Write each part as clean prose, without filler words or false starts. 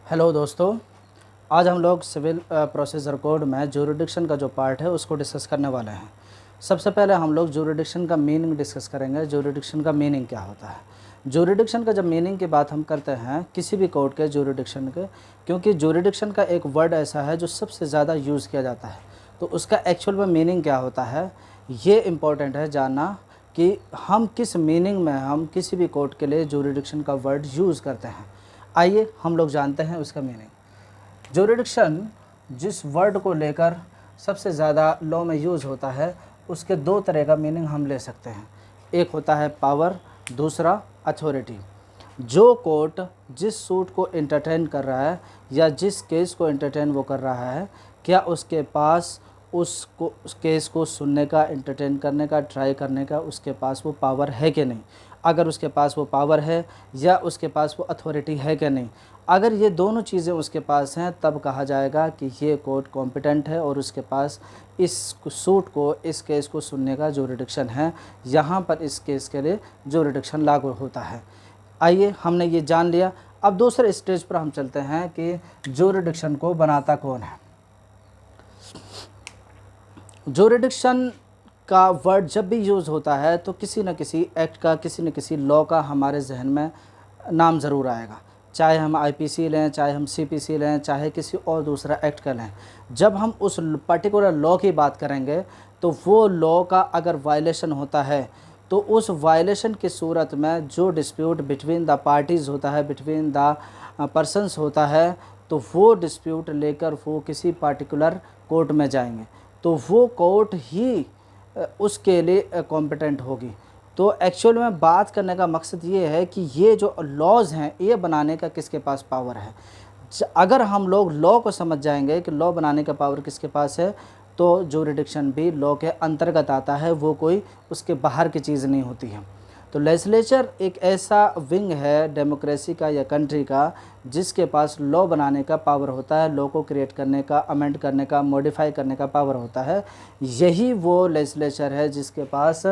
Hello दोस्तों, आज हम लोग सिविल प्रोसीजर कोड में ज्यूरिडिक्शन का जो पार्ट है उसको डिस्कस करने वाले हैं। सबसे पहले हम लोग ज्यूरिडिक्शन का मीनिंग डिस्कस करेंगे। ज्यूरिडिक्शन का मीनिंग क्या होता है। ज्यूरिडिक्शन का जब मीनिंग की बात हम करते हैं किसी भी कोर्ट के ज्यूरिडिक्शन के, क्योंकि ज्यूरिडिक्शन का एक वर्ड ऐसा है जो सबसे ज़्यादा यूज़ किया जाता है, तो उसका एक्चुअल में मीनिंग क्या होता है ये इम्पोर्टेंट है जानना कि हम किस मीनिंग में हम किसी भी कोर्ट के लिए ज्यूरिडिक्शन का वर्ड यूज़ करते हैं। आइए हम लोग जानते हैं उसका मीनिंग। ज्यूरिडिक्शन जिस वर्ड को लेकर सबसे ज़्यादा लॉ में यूज़ होता है उसके दो तरह का मीनिंग हम ले सकते हैं। एक होता है पावर, दूसरा अथॉरिटी। जो कोर्ट जिस सूट को एंटरटेन कर रहा है या जिस केस को एंटरटेन वो कर रहा है, क्या उसके पास उस केस को सुनने का, एंटरटेन करने का, ट्राई करने का उसके पास वो पावर है कि नहीं। अगर उसके पास वो पावर है या उसके पास वो अथॉरिटी है कि नहीं, अगर ये दोनों चीज़ें उसके पास हैं तब कहा जाएगा कि ये कोर्ट कॉम्पिटेंट है और उसके पास इस सूट को, इस केस को सुनने का ज्यूरिडिक्शन है। यहाँ पर इस केस के लिए ज्यूरिडिक्शन लागू होता है। आइए हमने ये जान लिया। अब दूसरे स्टेज पर हम चलते हैं कि ज्यूरिडिक्शन को बनाता कौन है। ज्यूरिडिक्शन का वर्ड जब भी यूज़ होता है तो किसी न किसी एक्ट का, किसी न किसी लॉ का हमारे जहन में नाम ज़रूर आएगा। चाहे हम आईपीसी लें, चाहे हम सीपीसी लें, चाहे किसी और दूसरा एक्ट का लें। जब हम उस पर्टिकुलर लॉ की बात करेंगे तो वो लॉ का अगर वायलेशन होता है तो उस वायलेशन की सूरत में जो डिस्प्यूट बिटवीन द पार्टीज़ होता है, बिटवीन द पर्सनस होता है, तो वो डिस्प्यूट लेकर वो किसी पार्टिकुलर कोर्ट में जाएंगे तो वो कोर्ट ही उसके लिए कॉम्पिटेंट होगी। तो एक्चुअल में बात करने का मकसद ये है कि ये जो लॉज़ हैं ये बनाने का किसके पास पावर है। अगर हम लोग लॉ को समझ जाएंगे कि लॉ बनाने का पावर किसके पास है तो ज्यूरिडिक्शन भी लॉ के अंतर्गत आता है, वो कोई उसके बाहर की चीज़ नहीं होती है। तो लेजिस्लेचर एक ऐसा विंग है डेमोक्रेसी का या कंट्री का जिसके पास लॉ बनाने का पावर होता है, लॉ को क्रिएट करने का, अमेंड करने का, मॉडिफाई करने का पावर होता है। यही वो लेजिस्लेचर है जिसके पास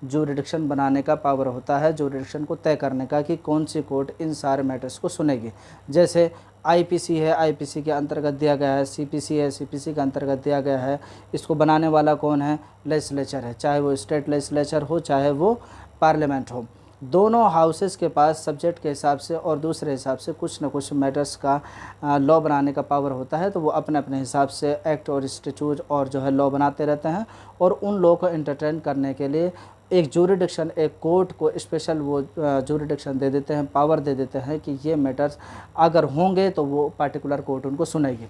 ज्यूरिडिक्शन बनाने का पावर होता है, ज्यूरिडिक्शन को तय करने का कि कौन सी कोर्ट इन सारे मैटर्स को सुनेगी। जैसे आईपीसी है, आईपीसी के अंतर्गत दिया गया है, सीपीसी है, सीपीसी के अंतर्गत दिया गया है। इसको बनाने वाला कौन है? लेजिस्लेचर है, चाहे वो स्टेट लेजिस्लेचर हो चाहे वो पार्लियामेंट हो। दोनों हाउसेस के पास सब्जेक्ट के हिसाब से और दूसरे हिसाब से कुछ न कुछ मैटर्स का लॉ बनाने का पावर होता है, तो वो अपने अपने हिसाब से एक्ट और स्टैट्यूट और जो है लॉ बनाते रहते हैं और उन लॉ को एंटरटेन करने के लिए एक ज्यूरिडिक्शन, एक कोर्ट को स्पेशल वो ज्यूरिडिक्शन दे देते हैं, पावर दे देते हैं कि ये मैटर्स अगर होंगे तो वो पार्टिकुलर कोर्ट उनको सुनेगी।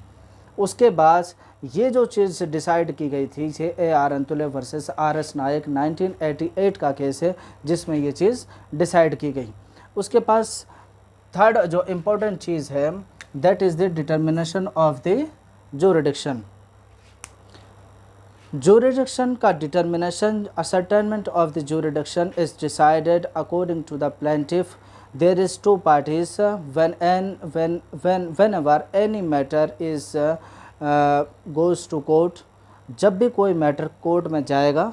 उसके बाद ये जो चीज़ डिसाइड की गई थी, ये AR अंतुले वर्सेस RS नायक 1988 का केस है जिसमें ये चीज़ डिसाइड की गई। उसके पास थर्ड जो इम्पोर्टेंट चीज़ है that is the determination of the jurisdiction. Jurisdiction का determination, ascertainment of the jurisdiction is decided according to the plaintiff. There is two parties whenever any matter is goes to court. जब भी कोई matter court में जाएगा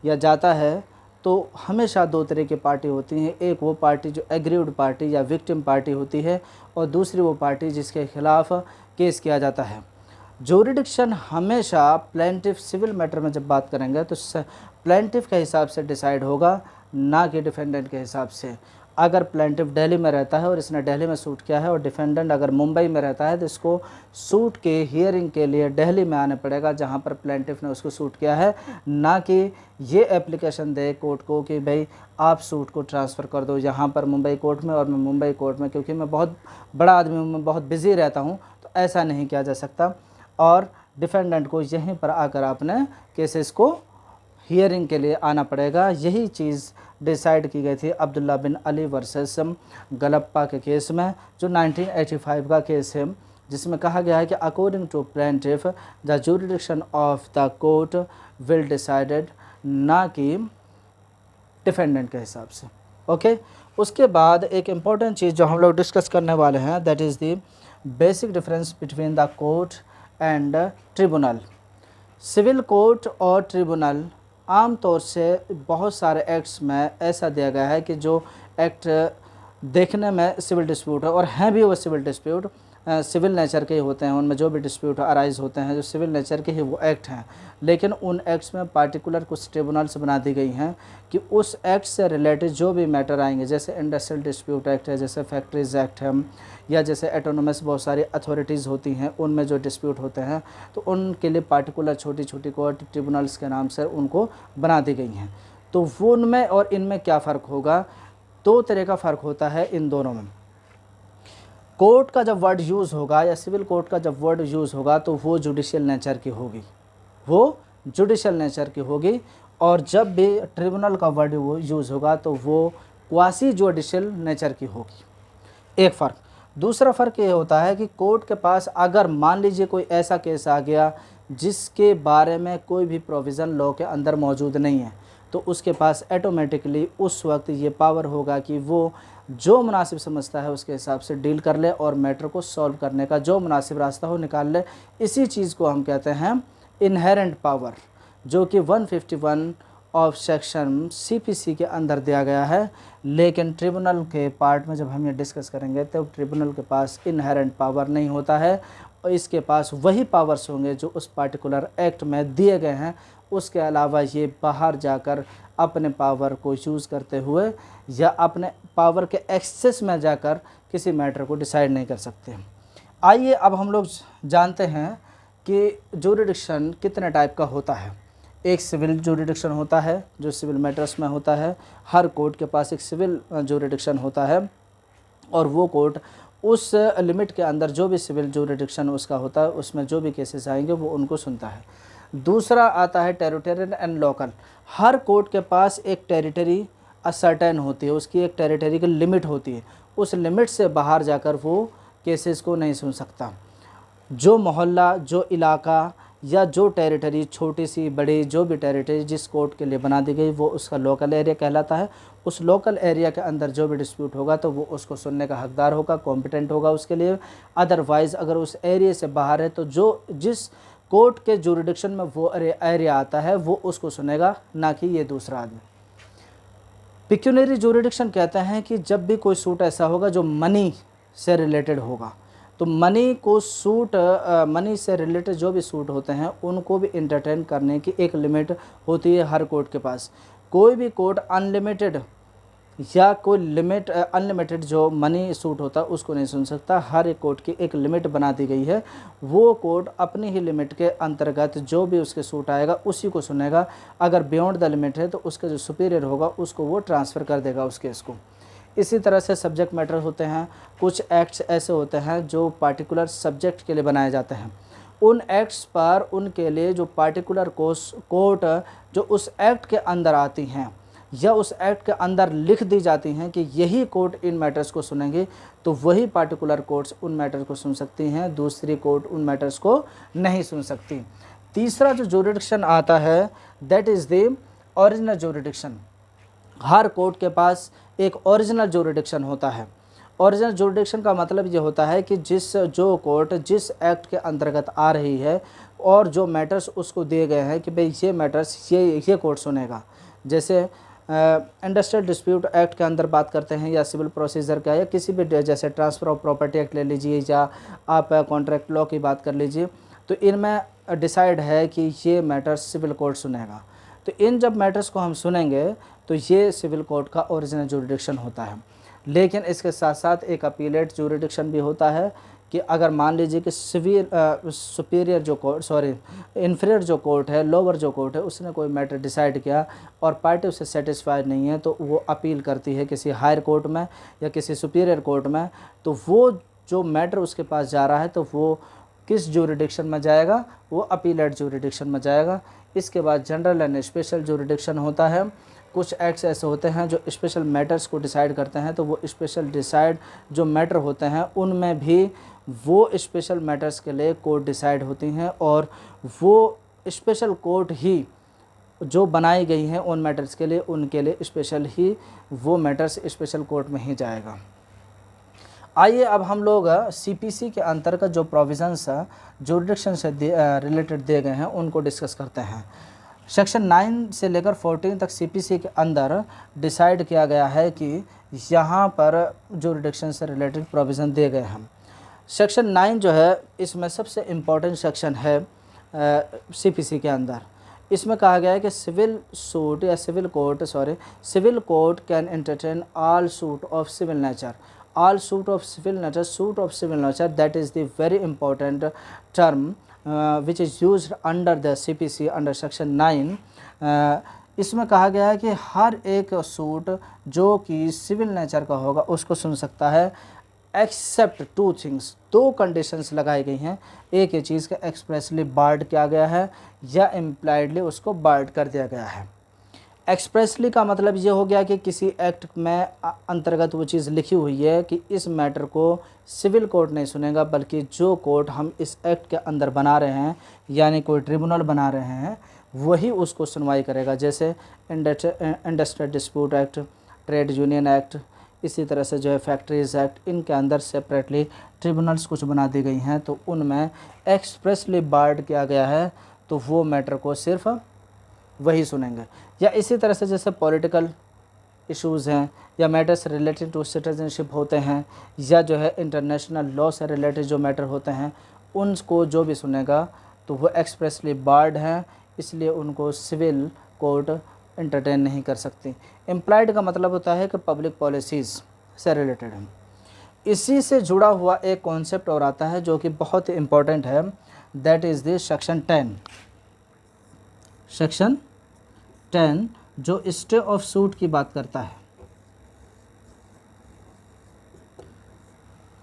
या जाता है तो हमेशा दो तरह की पार्टी होती हैं। एक वो पार्टी जो एग्रीव्ड पार्टी या विक्टिम पार्टी होती है और दूसरी वो पार्टी जिसके खिलाफ केस किया जाता है। ज्यूरिडिक्शन हमेशा प्लेंटिफ, सिविल मैटर में जब बात करेंगे तो प्लेंटिफ के हिसाब से डिसाइड होगा, ना कि डिफेंडेंट के हिसाब से। अगर प्लेंटिफ दिल्ली में रहता है और इसने दिल्ली में सूट किया है और डिफेंडेंट अगर मुंबई में रहता है तो इसको सूट के हियरिंग के लिए दिल्ली में आने पड़ेगा जहां पर प्लेंटिफ ने उसको सूट किया है, ना कि ये एप्लीकेशन दे कोर्ट को कि भाई आप सूट को ट्रांसफ़र कर दो यहाँ पर मुंबई कोर्ट में और मैं मुंबई कोर्ट में, क्योंकि मैं बहुत बड़ा आदमी हूँ, मैं बहुत बिज़ी रहता हूँ, तो ऐसा नहीं किया जा सकता। और डिफेंडेंट को यहीं पर आकर आपने केसेस को हियरिंग के लिए आना पड़ेगा। यही चीज़ डिसाइड की गई थी अब्दुल्ला बिन अली वर्सेस गलप्पा के केस में, जो 1985 का केस है, जिसमें कहा गया है कि according to plaintiff the jurisdiction of the court will decided, ना कि डिफेंडेंट के हिसाब से। ओके, उसके बाद एक इम्पॉर्टेंट चीज़ जो हम लोग डिस्कस करने वाले हैं that is the basic difference between the court and tribunal. Civil court और ट्रिब्यूनल आम तौर से बहुत सारे एक्ट्स में ऐसा दिया गया है कि जो एक्ट देखने में सिविल डिस्प्यूट है और हैं भी वो सिविल डिस्प्यूट, सिविल नेचर के ही होते हैं, उनमें जो भी डिस्प्यूट अराइज होते हैं जो सिविल नेचर के ही वो एक्ट हैं। लेकिन उन एक्ट्स में पार्टिकुलर कुछ ट्रिब्यूनल्स बना दी गई हैं कि उस एक्ट से रिलेटेड जो भी मैटर आएंगे, जैसे इंडस्ट्रियल डिस्प्यूट एक्ट है, जैसे फैक्ट्रीज एक्ट है, या जैसे एटोनोमस बहुत सारी अथॉरिटीज़ होती हैं उनमें जो डिस्प्यूट होते हैं, तो उनके लिए पार्टिकुलर छोटी छोटी कोर्ट ट्रिब्यूनल्स के नाम से उनको बना दी गई हैं। तो वो उनमें और इनमें क्या फ़र्क होगा? 2 तरह का फ़र्क होता है इन दोनों में। कोर्ट का जब वर्ड यूज़ होगा या सिविल कोर्ट का जब वर्ड यूज़ होगा तो वो जुडिशियल नेचर की होगी, वो जुडिशियल नेचर की होगी। और जब भी ट्रिब्यूनल का वर्ड वो यूज़ होगा तो वो क्वासी जुडिशियल नेचर की होगी। एक फ़र्क। दूसरा फ़र्क ये होता है कि कोर्ट के पास अगर मान लीजिए कोई ऐसा केस आ गया जिसके बारे में कोई भी प्रोविज़न लॉ के अंदर मौजूद नहीं है, तो उसके पास ऑटोमेटिकली उस वक्त ये पावर होगा कि वो जो मुनासिब समझता है उसके हिसाब से डील कर ले और मैटर को सॉल्व करने का जो मुनासिब रास्ता हो निकाल ले। इसी चीज़ को हम कहते हैं इनहेरेंट पावर, जो कि 151 ऑफ सेक्शन CPC के अंदर दिया गया है। लेकिन ट्रिब्यूनल के पार्ट में जब हम ये डिस्कस करेंगे तो ट्रिब्यूनल के पास इनहेरेंट पावर नहीं होता है, और इसके पास वही पावर्स होंगे जो उस पार्टिकुलर एक्ट में दिए गए हैं। उसके अलावा ये बाहर जाकर अपने पावर को यूज़ करते हुए या अपने पावर के एक्सेस में जाकर किसी मैटर को डिसाइड नहीं कर सकते। आइए अब हम लोग जानते हैं कि जुरिडिक्शन कितने टाइप का होता है। एक सिविल जुरिडिक्शन होता है जो सिविल मैटर्स में होता है। हर कोर्ट के पास एक सिविल जुरिडिक्शन होता है और वो कोर्ट उस लिमिट के अंदर जो भी सिविल जुरिडिक्शन उसका होता है उसमें जो भी केसेस आएंगे वो उनको सुनता है। दूसरा आता है territorial and local. Her court के पास एक टेरिटरी असर्टेन होती है, उसकी एक टेरिटरी की लिमिट होती है, उस लिमिट से बाहर जाकर वो केसेस को नहीं सुन सकता। जो मोहल्ला, जो इलाका या जो टेरिटरी, छोटी सी बड़ी जो भी टेरिटरी जिस कोर्ट के लिए बना दी गई वो उसका लोकल एरिया कहलाता है। उस लोकल एरिया के अंदर जो भी डिस्प्यूट होगा तो वो उसको सुनने का हकदार होगा, कॉम्पिटेंट होगा उसके लिए। अदरवाइज़ अगर उस एरिया से बाहर है तो जो जिस कोर्ट के जुरिडिक्शन में वो एरिया आता है वो उसको सुनेगा, ना कि ये दूसरा आदमी। पिक्यूनरी जुरिडिक्शन कहते हैं कि जब भी कोई सूट ऐसा होगा जो मनी से रिलेटेड होगा, तो मनी को सूट मनी से रिलेटेड जो भी सूट होते हैं उनको भी इंटरटेन करने की एक लिमिट होती है हर कोर्ट के पास। कोई भी कोर्ट अनलिमिटेड या कोई लिमिट अनलिमिटेड जो मनी सूट होता है उसको नहीं सुन सकता। हर एक कोर्ट की एक लिमिट बना दी गई है, वो कोर्ट अपनी ही लिमिट के अंतर्गत जो भी उसके सूट आएगा उसी को सुनेगा। अगर बियॉन्ड द लिमिट है तो उसका जो सुपीरियर होगा उसको वो ट्रांसफ़र कर देगा उस केस को। इसी तरह से सब्जेक्ट मैटर होते हैं। कुछ एक्ट्स ऐसे होते हैं जो पार्टिकुलर सब्जेक्ट के लिए बनाए जाते हैं। उन एक्ट्स पर उनके लिए जो पार्टिकुलर कोर्ट जो उस एक्ट के अंदर आती हैं या उस एक्ट के अंदर लिख दी जाती हैं कि यही कोर्ट इन मैटर्स को सुनेंगे, तो वही पार्टिकुलर कोर्ट्स उन मैटर्स को सुन सकती हैं, दूसरी कोर्ट उन मैटर्स को नहीं सुन सकती। तीसरा जो जुरिडिक्शन आता है that is the original jurisdiction. Her court के पास एक ओरिजिनल जुरिडिक्शन होता है। ओरिजिनल जुरिडिक्शन का मतलब ये होता है कि जो कोर्ट जिस एक्ट के अंतर्गत आ रही है और जो मैटर्स उसको दिए गए हैं कि भाई ये मैटर्स ये कोर्ट सुनेगा। जैसे इंडस्ट्रियल डिस्प्यूट एक्ट के अंदर बात करते हैं या सिविल प्रोसीजर का या किसी भी जैसे ट्रांसफ़र ऑफ प्रॉपर्टी एक्ट ले लीजिए या आप कॉन्ट्रैक्ट लॉ की बात कर लीजिए, तो इनमें डिसाइड है कि ये मैटर्स सिविल कोर्ट सुनेगा। तो इन जब मैटर्स को हम सुनेंगे तो ये सिविल कोर्ट का ओरिजिनल जुरिडिक्शन होता है। लेकिन इसके साथ साथ एक अपीलेट जुरिडिक्शन भी होता है कि अगर मान लीजिए कि सुपीरियर जो कोर्ट इन्फीरियर जो कोर्ट है, लोअर जो कोर्ट है, उसने कोई मैटर डिसाइड किया और पार्टी उससे सेटिस्फाइड नहीं है तो वो अपील करती है किसी हायर कोर्ट में या किसी सुपीरियर कोर्ट में। तो वो जो मैटर उसके पास जा रहा है तो वो किस जुरिडिक्शन में जाएगा? वो अपीलेट जुरिडिक्शन में जाएगा। इसके बाद जनरल एंड स्पेशल जुरिडिक्शन होता है। कुछ एक्ट्स ऐसे होते हैं जो स्पेशल मैटर्स को डिसाइड करते हैं, तो वो स्पेशल डिसाइड जो मैटर होते हैं उनमें भी वो स्पेशल मैटर्स के लिए कोर्ट डिसाइड होती हैं और वो स्पेशल कोर्ट ही जो बनाई गई हैं उन मैटर्स के लिए, उनके लिए स्पेशल ही वो मैटर्स स्पेशल कोर्ट में ही जाएगा। आइए अब हम लोग CPC के अंतर्गत जो प्रोविज़न्स जुरिडिक्शन से रिलेटेड दिए गए हैं उनको डिस्कस करते हैं। सेक्शन 9 से लेकर 14 तक CPC के अंदर डिसाइड किया गया है कि यहाँ पर जुरिडिक्शन से रिलेटेड प्रोविज़न दिए गए हैं। सेक्शन 9 जो है इसमें सबसे इम्पोर्टेंट सेक्शन है सीपीसी के अंदर। इसमें कहा गया है कि civil court can entertain all suit of civil nature, suit of civil nature that is the very important term which is used under the CPC under section 9। इसमें कहा गया है कि हर एक सूट जो कि सिविल नेचर का होगा उसको सुन सकता है, एक्सेप्ट 2 थिंग्स, 2 कंडीशंस लगाई गई हैं। एक ये चीज़ का एक्सप्रेसली बार्ड किया गया है या इम्प्लाइडली उसको बार्ड कर दिया गया है। एक्सप्रेसली का मतलब ये हो गया कि किसी एक्ट में अंतर्गत वो चीज़ लिखी हुई है कि इस मैटर को सिविल कोर्ट नहीं सुनेगा, बल्कि जो कोर्ट हम इस एक्ट के अंदर बना रहे हैं यानी कोई ट्रिब्यूनल बना रहे हैं वही उसको सुनवाई करेगा। जैसे industrial dispute act, trade union act, इसी तरह से जो है फैक्ट्रीज़ एक्ट, इनके अंदर सेपरेटली ट्रिब्यूनल्स कुछ बना दी गई हैं तो उनमें एक्सप्रेसली बार्ड किया गया है तो वो मैटर को सिर्फ वही सुनेंगे। या इसी तरह से जैसे पॉलिटिकल इश्यूज़ हैं या मैटर्स रिलेटेड टू सिटीजनशिप होते हैं या जो है इंटरनेशनल लॉ से रिलेटेड जो मैटर होते हैं उनको जो भी सुनेगा तो वो एक्सप्रेसली बार्ड हैं, इसलिए उनको सिविल कोर्ट एंटरटेन नहीं कर सकती। इम्प्लाइड का मतलब होता है कि पब्लिक पॉलिसीज़ से रिलेटेड है। इसी से जुड़ा हुआ एक कॉन्सेप्ट और आता है जो कि बहुत ही इम्पोर्टेंट है, दैट इज़ द सेक्शन 10 जो स्टे ऑफ सूट की बात करता है।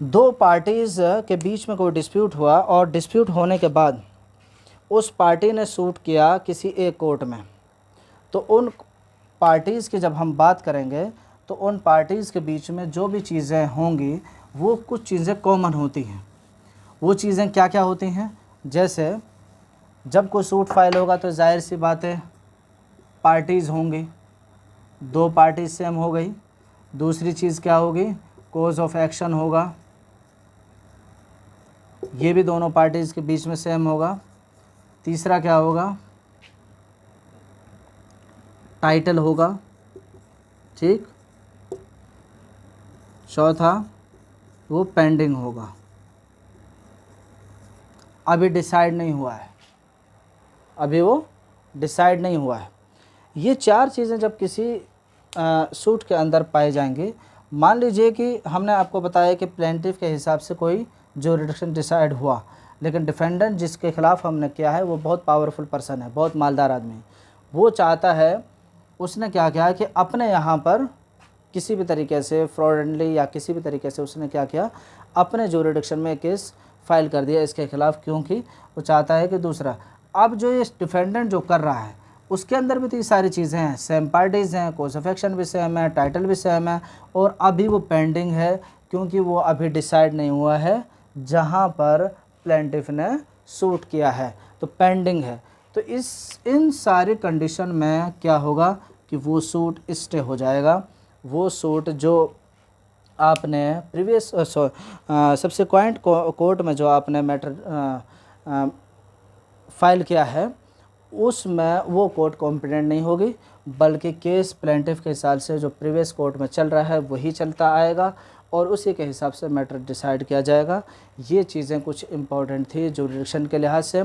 2 पार्टीज़ के बीच में कोई डिस्प्यूट हुआ और डिस्प्यूट होने के बाद उस पार्टी ने सूट किया किसी एक कोर्ट में, तो उन पार्टीज़ की जब हम बात करेंगे तो उन पार्टीज़ के बीच में जो भी चीज़ें होंगी वो कुछ चीज़ें कॉमन होती हैं। वो चीज़ें क्या क्या होती हैं? जैसे जब कोई सूट फाइल होगा तो जाहिर सी बात है पार्टीज़ होंगी, 2 पार्टीज सेम हो गई। दूसरी चीज़ क्या होगी? कोज ऑफ एक्शन होगा, ये भी दोनों पार्टीज़ के बीच में सेम होगा। तीसरा क्या होगा? टाइटल होगा, ठीक। चौथा वो पेंडिंग होगा, अभी डिसाइड नहीं हुआ है, ये 4 चीज़ें जब किसी सूट के अंदर पाए जाएंगे, मान लीजिए कि हमने आपको बताया कि प्लेंटिफ के हिसाब से कोई ज्यूरिडिक्शन डिसाइड हुआ, लेकिन डिफेंडेंट जिसके ख़िलाफ़ हमने किया है वो बहुत पावरफुल पर्सन है, बहुत मालदार आदमी है। वो चाहता है, उसने क्या किया कि अपने यहाँ पर किसी भी तरीके से फ्रॉडली या किसी भी तरीके से उसने क्या किया, अपने ज्यूरिडिक्शन में केस फाइल कर दिया इसके ख़िलाफ़, क्योंकि वो चाहता है कि दूसरा, अब जो ये डिफेंडेंट जो कर रहा है उसके अंदर भी तो ये सारी चीज़ें हैं, सेम पार्टीज़ हैं, कोज ऑफ एक्शन भी सेम है, टाइटल भी सेम है, और अभी वो पेंडिंग है क्योंकि वो अभी डिसाइड नहीं हुआ है जहाँ पर प्लेंटिफ ने सूट किया है, तो पेंडिंग है। तो इन सारी कंडीशन में क्या होगा कि वो सूट स्टे हो जाएगा। वो सूट जो आपने प्रीवियस सब्सिक्वेंट कोर्ट में जो आपने मैटर फाइल किया है उसमें वो कोर्ट कॉम्पिटेंट नहीं होगी, बल्कि केस प्लेंटिफ के हिसाब से जो प्रीवियस कोर्ट में चल रहा है वही चलता आएगा और उसी के हिसाब से मैटर डिसाइड किया जाएगा। ये चीज़ें कुछ इम्पोर्टेंट थी ज्यूरिडिक्शन के लिहाज से।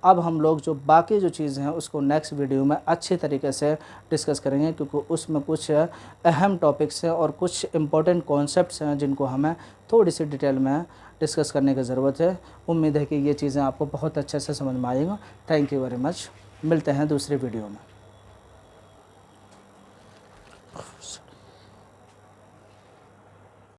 अब हम लोग जो बाकी जो चीज़ें हैं उसको नेक्स्ट वीडियो में अच्छे तरीके से डिस्कस करेंगे, क्योंकि उसमें कुछ अहम टॉपिक्स हैं और कुछ इम्पोर्टेंट कॉन्सेप्ट्स हैं जिनको हमें थोड़ी सी डिटेल में डिस्कस करने की ज़रूरत है। उम्मीद है कि ये चीज़ें आपको बहुत अच्छे से समझ में आएंगी। Thank you very much. मिलते हैं दूसरी वीडियो में।